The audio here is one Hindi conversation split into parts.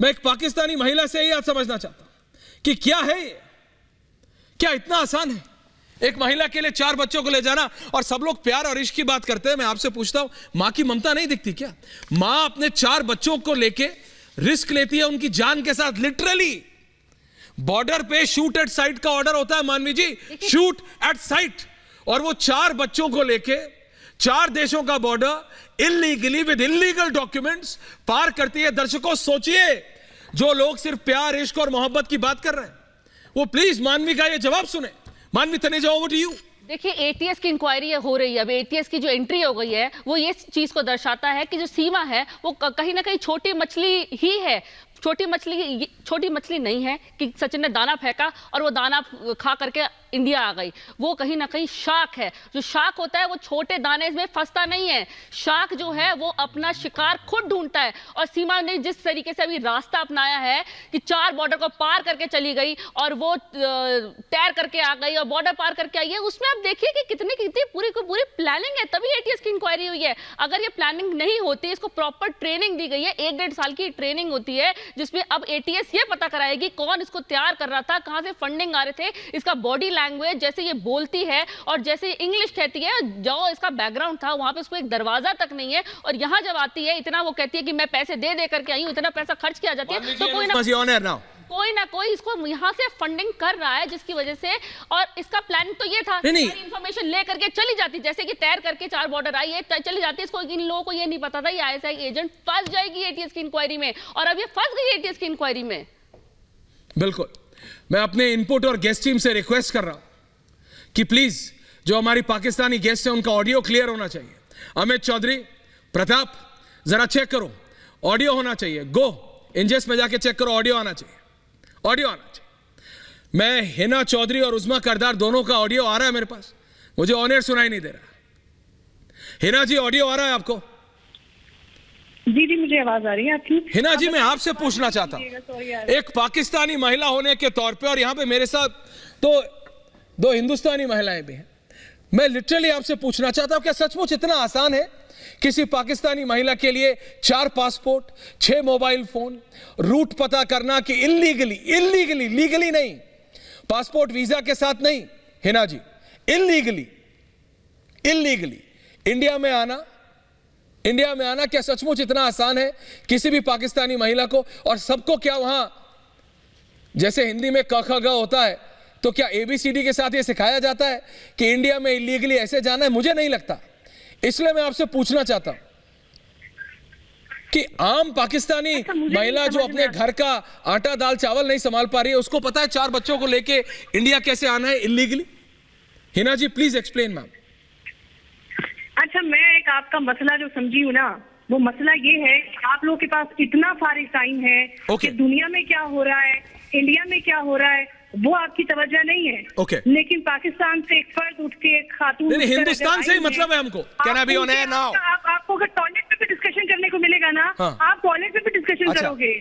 मैं एक पाकिस्तानी महिला से यही आज समझना चाहता हूं कि क्या है ये, क्या इतना आसान है एक महिला के लिए 4 बच्चों को ले जाना? और सब लोग प्यार और इश्क की बात करते हैं, मैं आपसे पूछता हूं, मां की ममता नहीं दिखती क्या? मां अपने 4 बच्चों को लेके रिस्क लेती है उनकी जान के साथ, लिटरली। बॉर्डर पे शूट एट साइट का ऑर्डर होता है मानवी जी, शूट एट साइट, और वो 4 बच्चों को लेके 4 देशों का border illegally with illegal documents पार करती है। दर्शकों सोचिए, जो लोग सिर्फ प्यार, इश्क और मोहब्बत की बात कर रहे हैं, वो प्लीज मानवी का ये जवाब सुने। मानवी, तनेजा, ओवर टू यू। देखिए, एटीएस की इंक्वायरी हो रही है। अब एटीएस की जो एंट्री हो गई है वो ये चीज को दर्शाता है कि जो सीमा है वो कहीं ना कहीं छोटी मछली ही है। छोटी मछली नहीं है कि सचिन ने दाना फेंका और वो दाना खा करके इंडिया आ गई। वो कहीं ना कहीं शार्क है। जो शार्क होता है वो छोटे दाने में फंसता नहीं है। शार्क जो है वो अपना शिकार खुद ढूंढता है। और सीमा ने जिस तरीके से अभी रास्ता अपनाया है कि 4 बॉर्डर को पार करके चली गई और वो तैर करके आ गई और बॉर्डर पार करके आई है, उसमें आप देखिए कि कितनी पूरी प्लानिंग है, तभी एटीएस की इंक्वायरी हुई है। अगर ये प्लानिंग नहीं होती, इसको प्रॉपर ट्रेनिंग दी गई है, 1-1.5 साल की ट्रेनिंग होती है जिसमें अब एटीएस ये पता कराएगी कौन इसको तैयार कर रहा था, कहां से फंडिंग आ रहे थे, इसका बॉडी लैंग्वेज, जैसे ये बोलती है और जैसे इंग्लिश कहती है, जो इसका बैकग्राउंड था वहां पे उसको एक दरवाजा तक नहीं है। और यहां जब आती है, इतना वो कहती है कि मैं पैसे दे करके आई हूं, इतना पैसा खर्च किया जाती है, तो कोई ना कोई इसको यहां से फंडिंग कर रहा है, जिसकी वजह से। और इसका प्लान तो ये था, इंफॉर्मेशन ले करके चली जाती, जैसे कि तैर करके 4 बॉर्डर आई है, चली जाती। इसको, इन लोगों को ये नहीं पता था ये आईएसआई एजेंट फंस जाएगी एटीएस की इंक्वायरी में, और अब ये फंस गई एटीएस की इंक्वायरी में। बिल्कुल, मैं अपने इनपुट और गेस्ट टीम से रिक्वेस्ट कर रहा हूं कि प्लीज जो हमारी पाकिस्तानी गेस्ट है उनका ऑडियो क्लियर होना चाहिए। अमित चौधरी, प्रताप, जरा चेक करो, ऑडियो होना चाहिए। गो इंजेस में जाके चेक करो, ऑडियो आना चाहिए, ऑडियो आना चाहिए। मैं हिना चौधरी और उस्मा करदार दोनों का ऑडियो आ रहा है मेरे पास, मुझे ऑन एयर सुनाई नहीं दे रहा। हिना जी, ऑडियो आ रहा है आपको? जी, मुझे आवाज आ रही है आपकी। हिना जी, मैं आपसे पूछना चाहता हूं, एक पाकिस्तानी महिला होने के तौर पे, और यहां पे मेरे साथ तो 2 हिंदुस्तानी महिलाएं भी हैं, मैं लिटरली आपसे पूछना चाहता हूं, क्या सचमुच इतना आसान है किसी पाकिस्तानी महिला के लिए 4 पासपोर्ट, 6 मोबाइल फोन, रूट पता करना कि इल्लीगली, लीगली नहीं, पासपोर्ट वीजा के साथ नहीं, हिना जी, इल्लीगली इंडिया में आना क्या सचमुच इतना आसान है किसी भी पाकिस्तानी महिला को? और सबको क्या वहां जैसे हिंदी में क ख ग होता है, तो क्या ABCD के साथ ये सिखाया जाता है कि इंडिया में इलीगली ऐसे जाना है? मुझे नहीं लगता। इसलिए मैं आपसे पूछना चाहता हूं कि आम पाकिस्तानी महिला जो अपने घर का आटा दाल चावल नहीं संभाल पा रही है, उसको पता है 4 बच्चों को लेके इंडिया कैसे आना है illegally? Hina ji, please explain ma'am. अच्छा, मैं एक आपका मसला जो समझी हूँ ना, वो मसला ये है आप लोगों के पास इतना फारिग टाइम है कि दुनिया में क्या हो रहा है, इंडिया में क्या हो रहा है, वो आपकी तवज्जो नहीं है। लेकिन पाकिस्तान से एक फर्द उठ के, एक खातून, हिंदुस्तान से ही मतलब है हमको। Can I be on air now? आपको अगर टॉयलेट पे भी डिस्कशन करने को मिलेगा ना, आप टॉयलेट पे भी डिस्कशन करोगे।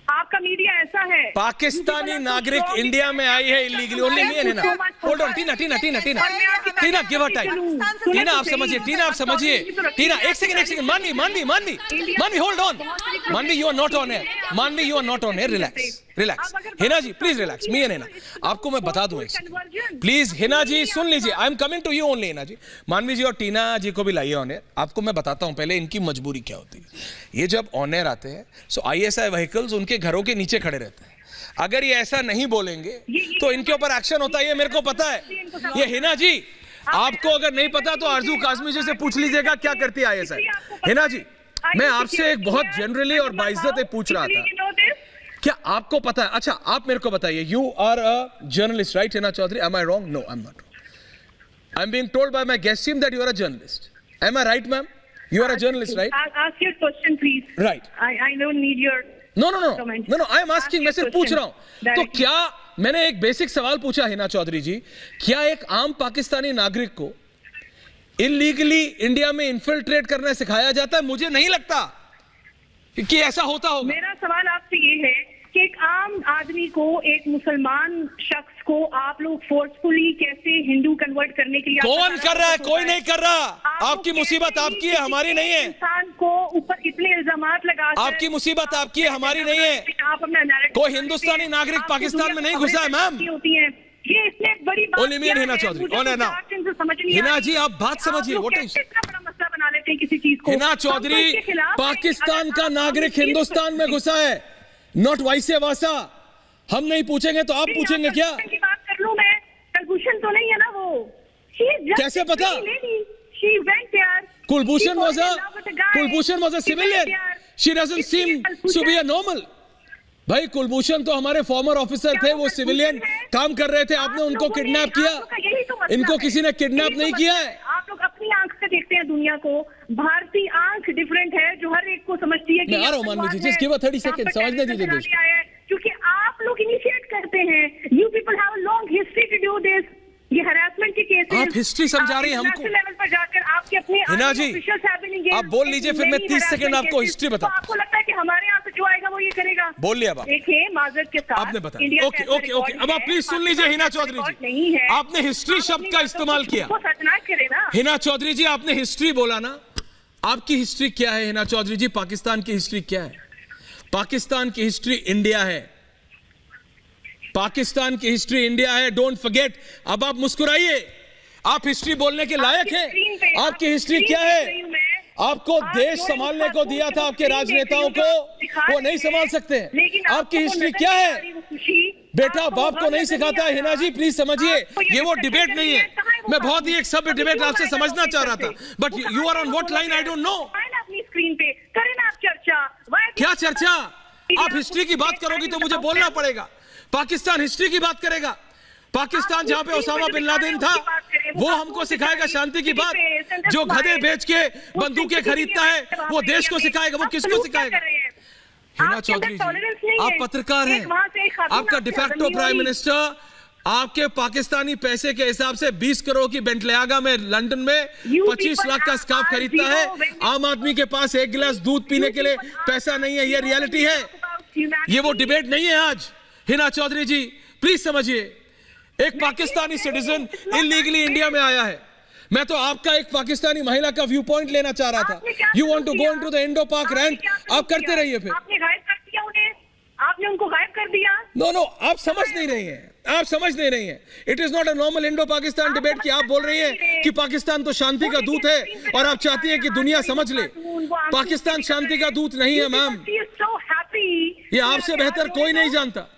आपका मीडिया ऐसा है। पाकिस्तानी नागरिक इंडिया में आई है illegally, only me and Hina. Hold on, Tina, give a time. Tina, आप समझिए, टीना, एक second, Manvi, hold on. Manvi, you are not on air, relax. Hina ji, please relax, me and Hina. आपको मैं बता दूं, प्लीज हिना जी सुन लीजिए, I am coming to you only. Hina ji, Manvi ji और टीना जी को भी लाइए ऑन एयर। आपको मैं बताता हूं पहले इनकी मजबूरी क्या होती है। ये जब ऑन एयर आते हैं, सो ISI व्हीकल्स उनके घरों के नीचे खड़े रहते हैं। अगर ये ऐसा नहीं बोलेंगे तो इनके ऊपर एक्शन होता है, ये मेरे को पता है। ये हिना जी, आपको अगर नहीं पता तो आरजू काज़मी जी से पूछ लीजिएगा क्या करती है ISI। हिना जी, मैं आपसे एक बहुत जनरली और बाइज्जत पूछ रहा था, क्या आपको पता है? अच्छा, आप मेरे को बताइए, you are a journalist right Hina Chaudhary? Am I wrong? No, I am not. I am being told by my guest team that you are a journalist. Am I right ma'am? You are a journalist, right? Ask your question, please. Right. I don't need your. No. I am asking. मैं सिर्फ पूछ रहा हूँ। तो क्या मैंने एक बेसिक सवाल पूछा हिना चौधरी जी, क्या एक आम पाकिस्तानी नागरिक को इलीगली इंडिया में इन्फिल्ट्रेट करना सिखाया जाता है? मुझे नहीं लगता कि ऐसा होता होगा। मेरा सवाल आपसे ये है कि एक आम आदमी को, एक मुसलमान शख्स को आप लोग फोर्सफुली कैसे हिंदू कन्वर्ट करने के लिए कौन कर रहा है? कोई नहीं कर रहा। आपकी मुसीबत आपकी है, हमारी नहीं है। इंसान को ऊपर इतने इल्जामात लगा, आपकी मुसीबत आपकी है, हमारी नहीं है। आप अपना narrative कोई हिंदुस्तानी नागरिक पाकिस्तान में नहीं घुसा है मैम। होती है ये इतने बड़ी बात ओनली मीन क्या हिना है? चौधरी, मुझे ओन है तो ना। 4 दिन से समझ नहीं हिना आ जी, रही। आप बात समझिए, आप लोग what is- कैसे इतना बड़ा मसला बना लेते हैं किसी चीज को। हिना हम तो चौधरी इसके खिलाफ हैं। पाकिस्तान अगर का आप नागरिक इस चीज को- हिंदुस्तान में घुसा है, नॉट वाइस वर्सा। हम नहीं पूछेंगे तो आप पूछेंगे क्या? की बात कर लूं मैं, कुलभूषण तो नहीं है ना वो। कैसे पता? Kulbhushan was a civilian. She doesn't seem to be a normal. भाई कुलभूषण तो हमारे फॉर्मर ऑफिसर थे, वो सिविलियन काम कर रहे थे, आपने उनको किडनैप किया। इनको किसी ने किडनैप नहीं किया है। आप लोग अपनी आंख से देखते हैं दुनिया को, भारतीय आंख डिफरेंट है जो हर एक को समझती है कि मैं आ रहा हूं मानवी जी, just give her 30 seconds, समझने दीजिए देश को। क्योंकि आप लोग इनिशिएट करते हैं। You people have a long history to do this. ये हरासमेंट के केसेस आप हिस्ट्री समझा रही हैं हमको। लेवल पर जाकर आपके अपने हिना जी, आप बोल लीजिए, फिर मैं 30 सेकंड आपको हिस्ट्री बताता हूं। आपको लगता है कि हमारे यहाँ से जो आएगा वो ये करेगा? बोल लिया बात। देखिए माजरत के साथ आपने बताया। ओके ओके ओके, अब आप प्लीज सुन लीजिए हिना चौधरी जी। आपने हिस्ट्री शब्द का इस्तेमाल किया। हिना चौधरी जी, आपने हिस्ट्री बोला ना। आपकी हिस्ट्री क्या है हिना चौधरी जी? पाकिस्तान की हिस्ट्री क्या है? पाकिस्तान की हिस्ट्री इंडिया है। पाकिस्तान की हिस्ट्री इंडिया है, डोंट फॉरगेट। अब आप मुस्कुराइए, आप हिस्ट्री बोलने के लायक हैं। आपकी हिस्ट्री क्या है? आपको देश संभालने को दिया था आपके राजनेताओं को, वो नहीं संभाल सकते। आपकी हिस्ट्री क्या है? बेटा बाप को नहीं सिखाता है। हिना जी प्लीज समझिए, ये वो डिबेट नहीं है। मैं बहुत ही एक सभ्य डिबेट आपसे समझना चाह रहा था, but you are on what line I don't know. अपनी स्क्रीन पे करें ना आप चर्चा। क्या चर्चा? आप हिस्ट्री की बात करोगी तो मुझे बोलना पड़ेगा। पाकिस्तान हिस्ट्री की बात करेगा। पाकिस्तान जहां पे ओसामा बिन लादेन था, वो हमको सिखाएगा शांति की बात। जो गधे बेच के बंदूकें खरीदता है, वो देश को सिखाएगा। वो किसको सिखाएगा? हिना चौधरी जी, आप पत्रकार हैं, आपका डिफैक्टो प्राइम मिनिस्टर आपके पाकिस्तानी पैसे के हिसाब से 20 करोड़ की बेंटलियागा में लंदन में 25 लाख का स्कार्फ खरीदता है। आम आदमी के पास एक गिलास दूध पीने के लिए पैसा नहीं है। ये रियलिटी है, ये वो डिबेट नहीं है आज। हिना चौधरी जी प्लीज समझिए, एक पाकिस्तानी सिटीजन इलीगली इंडिया में आया है। मैं तो आपका एक पाकिस्तानी महिला का व्यू पॉइंट लेना चाह रहा था। You want to go into the Indo Pak rank, आप करते रहिए। फिर आपने गायब कर दिया उन्हें, आपने उनको गायब कर दिया। नो, आप समझ नहीं रही हैं, आप समझ नहीं रही हैं। It is not a normal Indo Pakistan debate कि आप बोल रही हैं कि पाकिस्तान तो शांति का दूत है और आप चाहती हैं कि दुनिया समझ ले। पाकिस्तान शांति का दूत नहीं है मैम, ये आपसे बेहतर कोई नहीं जानता।